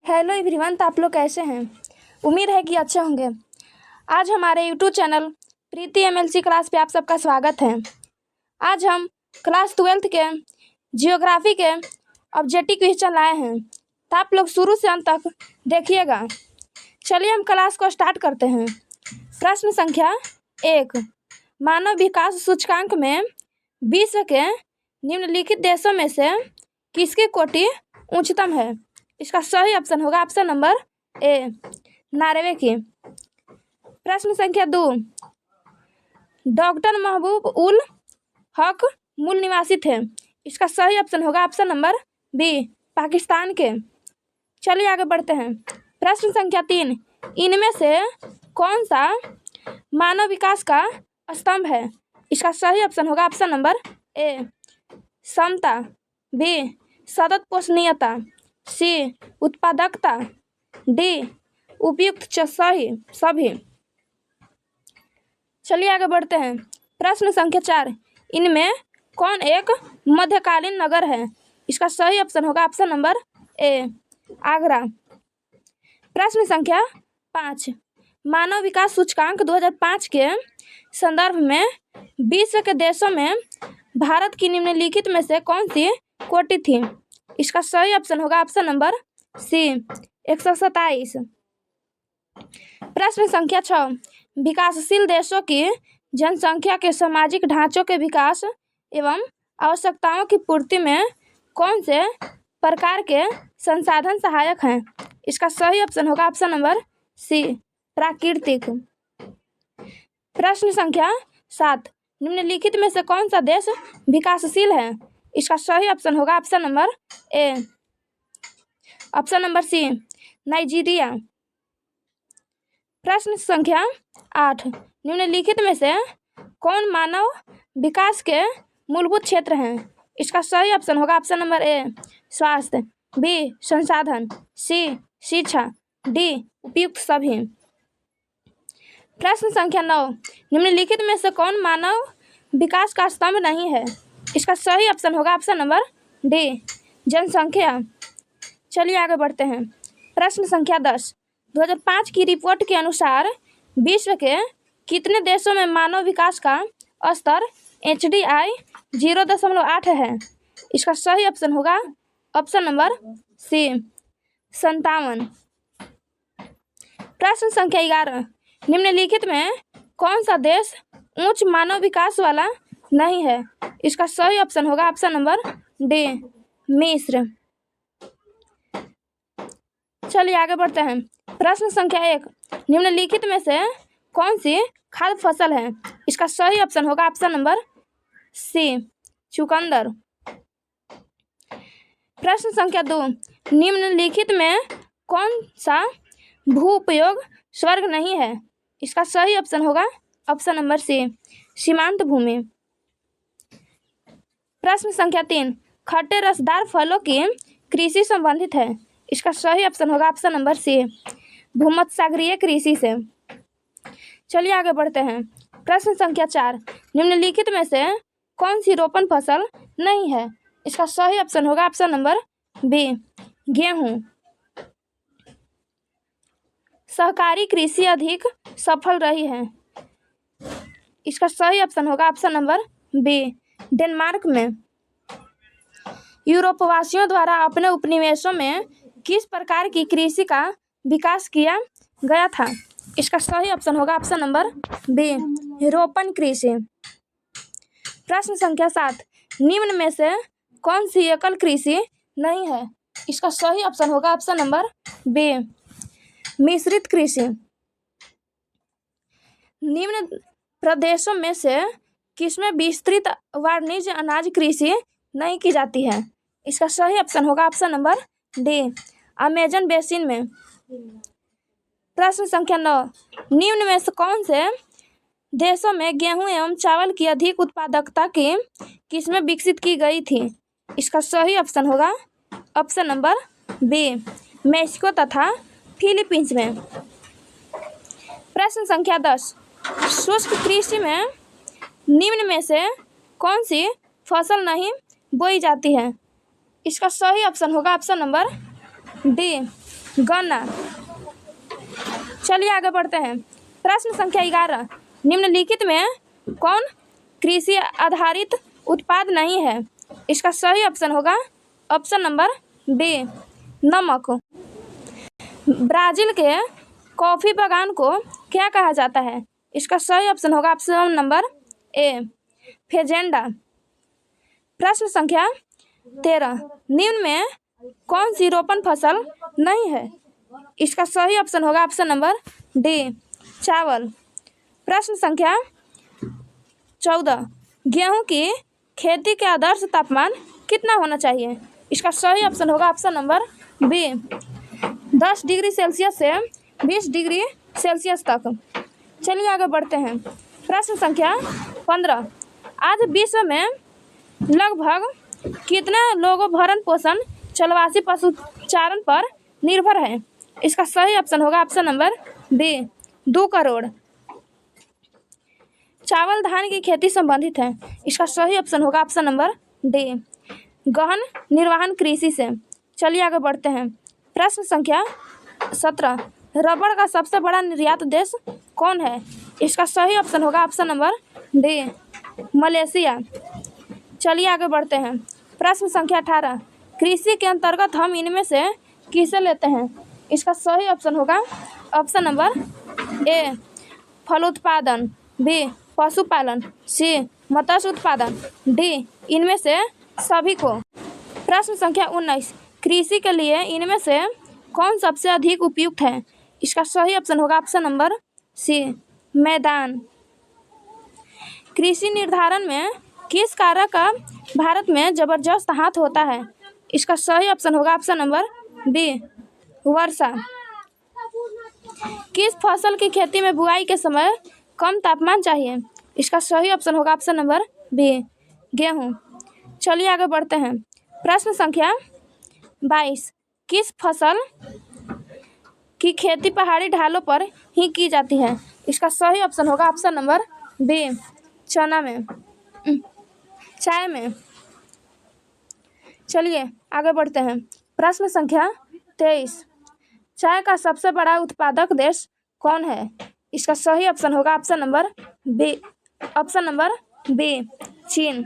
Hello everyone, तो आप लोग कैसे हैं। उम्मीद है कि अच्छे होंगे। आज हमारे यूट्यूब चैनल प्रीति एमएलसी क्लास पे आप सबका स्वागत है। आज हम क्लास 12th के जियोग्राफी के ऑब्जेक्टिव क्वेश्चन लाए हैं, तो आप लोग शुरू से अंत तक देखिएगा। चलिए हम क्लास को स्टार्ट करते हैं। प्रश्न संख्या 1, मानव विकास सूचकांक में विश्व के निम्नलिखित देशों में से किसकी कोटि उच्चतम है। इसका सही ऑप्शन होगा ऑप्शन नंबर ए, नॉर्वे की। प्रश्न संख्या 2, डॉक्टर महबूब उल हक मूल निवासी थे। इसका सही ऑप्शन होगा ऑप्शन नंबर बी, पाकिस्तान के। चलिए आगे बढ़ते हैं। प्रश्न संख्या 3, इनमें से कौन सा मानव विकास का स्तंभ है। इसका सही ऑप्शन होगा ऑप्शन नंबर ए, समता, बी, सतत पोषणीयता, सी, उत्पादकता, डी, उपयुक्त सभी। चलिए आगे बढ़ते हैं। प्रश्न संख्या 4, इनमें कौन एक मध्यकालीन नगर है। इसका सही ऑप्शन होगा ऑप्शन नंबर ए, आगरा। प्रश्न संख्या 5, मानव विकास सूचकांक 2005 के संदर्भ में विश्व के देशों में भारत की निम्नलिखित में से कौन सी कोटि थी। इसका सही ऑप्शन होगा ऑप्शन नंबर सी, 127। प्रश्न संख्या 6, विकासशील देशों की जनसंख्या के सामाजिक ढांचों के विकास एवं आवश्यकताओं की पूर्ति में कौन से प्रकार के संसाधन सहायक हैं। इसका सही ऑप्शन होगा ऑप्शन नंबर सी, प्राकृतिक। प्रश्न संख्या 7, निम्नलिखित में से कौन सा देश विकासशील है। इसका सही ऑप्शन होगा option number A, option number C, Nigeria. प्रश्न संख्या 8, निम्नलिखित में से कौन मानव विकास के मूलभूत क्षेत्र हैं। इसका सही ऑप्शन होगा ऑप्शन नंबर ए, स्वास्थ्य, बी, संसाधन, सी, शिक्षा, डी, उपयुक्त सभी। प्रश्न संख्या 9, निम्नलिखित में से कौन मानव विकास का स्तंभ नहीं है। इसका सही ऑप्शन होगा ऑप्शन नंबर डी, जनसंख्या। चलिए आगे बढ़ते हैं। प्रश्न संख्या 10, 2005 की रिपोर्ट के अनुसार विश्व के कितने देशों में मानव विकास का स्तर HDI 0.8 है। इसका सही ऑप्शन होगा ऑप्शन नंबर सी, 57। प्रश्न संख्या 11, निम्नलिखित में कौन सा देश उच्च मानव विकास वाला नहीं है। इसका सही ऑप्शन होगा ऑप्शन नंबर डी, मिस्र। चलिए आगे बढ़ते हैं। प्रश्न संख्या 1, निम्नलिखित में से कौन सी खाद्य फसल है। इसका सही ऑप्शन होगा ऑप्शन नंबर सी, चुकंदर। प्रश्न संख्या 2, निम्नलिखित में कौन सा भू उपयोग स्वर्ग नहीं है। इसका सही ऑप्शन होगा ऑप्शन नंबर सी, सीमांत भूमि। प्रश्न संख्या 3, खट्टे रसदार फलों की कृषि संबंधित है। इसका सही ऑप्शन होगा ऑप्शन नंबर सी, भूमध्यसागरीय कृषि से। चलिए आगे बढ़ते हैं। प्रश्न संख्या 4, निम्नलिखित में से कौन सी रोपण फसल नहीं है। इसका सही ऑप्शन होगा ऑप्शन नंबर बी, गेहूं। सहकारी कृषि अधिक सफल रही है। इसका सही ऑप्शन होगा ऑप्शन नंबर बी, डेनमार्क में। यूरोपवासियों द्वारा अपने उपनिवेशों में किस प्रकार की कृषि का विकास किया गया था। इसका सही ऑप्शन होगा ऑप्शन नंबर बी, रोपण कृषि। प्रश्न संख्या 7, निम्न में से कौन सी एकल कृषि नहीं है। इसका सही ऑप्शन होगा ऑप्शन नंबर बी, मिश्रित कृषि। निम्न प्रदेशों में से किसमें विस्तृत वाणिज्य अनाज कृषि नहीं की जाती है। इसका सही ऑप्शन होगा option number D, Amazon basin में। प्रश्न संख्या 9, निम्न में से कौन से देशों में गेहूं एवं चावल की अधिक उत्पादकता की किस्में विकसित की गई थी। इसका सही ऑप्शन होगा ऑप्शन नंबर बी, मेक्सिको तथा फिलीपींस में। प्रश्न संख्या 10, शुष्क कृषि में निम्न में से कौन सी फसल नहीं बोई जाती है। इसका सही ऑप्शन होगा ऑप्शन नंबर डी, गन्ना। चलिए आगे बढ़ते हैं। प्रश्न संख्या 11, निम्नलिखित में कौन कृषि आधारित उत्पाद नहीं है? इसका सही ऑप्शन होगा ऑप्शन नंबर बी, नमक। ब्राजील के कॉफी बागान को क्या कहा जाता है? इसका सही ऑप्शन होगा ऑप्शन नंबर ए, फेजेंडा। प्रश्न संख्या 13, निम्न में कौन सी रोपण फसल नहीं है? इसका सही ऑप्शन होगा ऑप्शन नंबर डी, चावल। प्रश्न संख्या 14, गेहूं की खेती के आदर्श तापमान कितना होना चाहिए? इसका सही ऑप्शन होगा option number B, 10 degree Celsius से 20 डिग्री सेल्सियस तक। चलिए आगे बढ़ते हैं। प्रश्न संख्या 15, आज विश्व में लगभग कितने लोगों भरण पोषण चलवासी पशुचारण पर निर्भर है? इसका सही ऑप्शन होगा ऑप्शन नंबर बी, 2 करोड़। चावल धान की खेती संबंधित है। इसका सही ऑप्शन होगा ऑप्शन नंबर डी, गहन निर्वहन कृषि से। चलिए आगे बढ़ते हैं। प्रश्न संख्या 17, रबड़ का सबसे बड़ा निर्यात देश कौन है? इसका सही ऑप्शन होगा ऑप्शन नंबर डी, मलेशिया। चलिए आगे बढ़ते हैं। प्रश्न संख्या 18, कृषि के अंतर्गत हम इनमें से किसे लेते हैं? इसका सही ऑप्शन होगा ऑप्शन नंबर ए, फल उत्पादन, बी, पशुपालन, सी, मत्स्य उत्पादन, डी, इनमें से सभी को। प्रश्न संख्या 19, कृषि के लिए इनमें से कौन सबसे अधिक उपयुक्त है? इसका सही ऑप्शन होगा ऑप्शन नंबर सी, मैदान। कृषि निर्धारण में किस कारक का भारत में जबरदस्त हाथ होता है? इसका सही ऑप्शन होगा ऑप्शन नंबर बी, वर्षा। किस फसल की खेती में बुआई के समय कम तापमान चाहिए? इसका सही ऑप्शन होगा ऑप्शन नंबर बी, गेहूं। चलिए आगे बढ़ते हैं। प्रश्न संख्या 22, किस फसल की खेती पहाड़ी ढालों पर ही की जाती है? इसका सही ऑप्शन होगा ऑप्शन नंबर बी, चना में, चाय में। चलिए आगे बढ़ते हैं। प्रश्न संख्या 23, चाय का सबसे बड़ा उत्पादक देश कौन है? इसका सही ऑप्शन होगा ऑप्शन नंबर बी, चीन।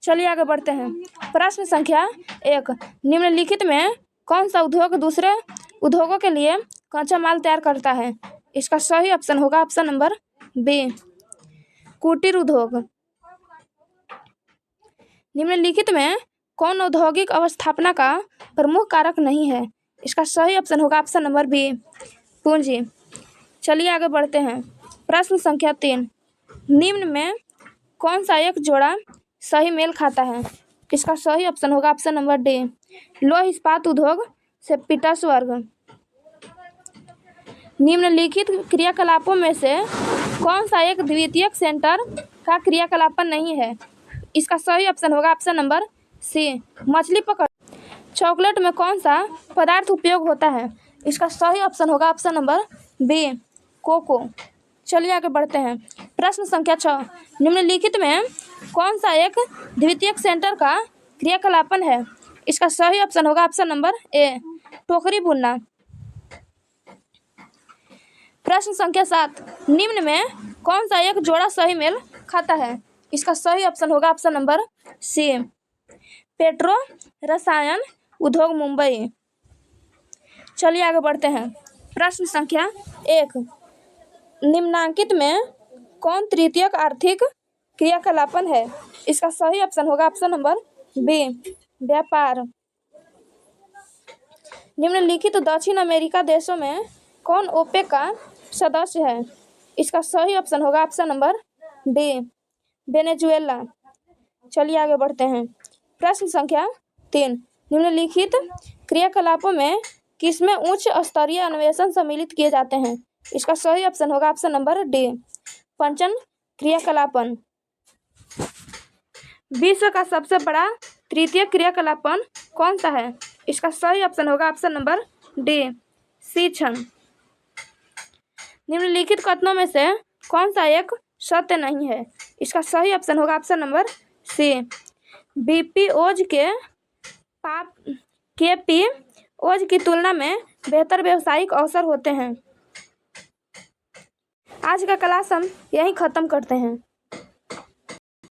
चलिए आगे बढ़ते हैं। प्रश्न संख्या 1, निम्नलिखित में कौन सा उद्योग दूसरे उद्योगों के लिए कच्चा माल तैयार करता है? इसका सही ऑप्शन होगा ऑप्शन नंबर बी, कुटीर उद्योग। निम्नलिखित में कौन औद्योगिक अवस्थापना का प्रमुख कारक नहीं है? इसका सही ऑप्शन होगा ऑप्शन नंबर बी, पूंजी। चलिए आगे बढ़ते हैं। प्रश्न संख्या 3, निम्न में कौन सा एक जोड़ा सही मेल खाता है? इसका सही ऑप्शन होगा ऑप्शन नंबर डी, लौह इस्पात उद्योग से पीटर्सबर्ग। निम्नलिखित क्रियाकलापों में से कौन सा एक द्वितीयक सेंटर का क्रियाकलाप नहीं है? इसका सही ऑप्शन होगा ऑप्शन नंबर सी, मछली पकड़। चॉकलेट में कौन सा पदार्थ उपयोग होता है? इसका सही ऑप्शन होगा ऑप्शन नंबर बी, कोको। चलिए आगे बढ़ते हैं। प्रश्न संख्या 6, निम्नलिखित में कौन सा एक द्वितीयक सेंटर का क्रियाकलापन है? इसका सही ऑप्शन होगा ऑप्शन नंबर ए, टोकरी बुनना। प्रश्न संख्या 7, निम्न में कौन सा एक जोड़ा सही मेल खाता है? इसका सही ऑप्शन होगा ऑप्शन नंबर सी, पेट्रो रसायन उद्योग मुंबई। चलिए आगे बढ़ते हैं। प्रश्न संख्या 1, निम्नांकित में कौन तृतीयक आर्थिक क्रियाकलापन है? इसका सही ऑप्शन होगा ऑप्शन नंबर बी, व्यापार। निम्नलिखित दक्षिण अमेरिका देशों में कौन ओपेक का सदस्य है? इसका सही ऑप्शन होगा ऑप्शन नंबर डी, वेनेजुएला। चलिए आगे बढ़ते हैं। प्रश्न संख्या 3, निम्नलिखित क्रियाकलापों में किसमें उच्च स्तरीय अन्वेषण सम्मिलित किए जाते हैं? इसका सही ऑप्शन होगा ऑप्शन नंबर डी, पंचन क्रियाकलापन। विश्व का सबसे बड़ा तृतीय क्रियाकलापन कौन सा है? इसका सही ऑप्शन होगा ऑप्शन नंबर डी, शिक्षण। निम्नलिखित कथनों में से कौन सा एक सत्य नहीं है? इसका सही ऑप्शन होगा ऑप्शन नंबर सी, बीपीओज के पी ओज की तुलना में बेहतर व्यावसायिक अवसर होते हैं। आज का क्लास हम यहीं ख़त्म करते हैं।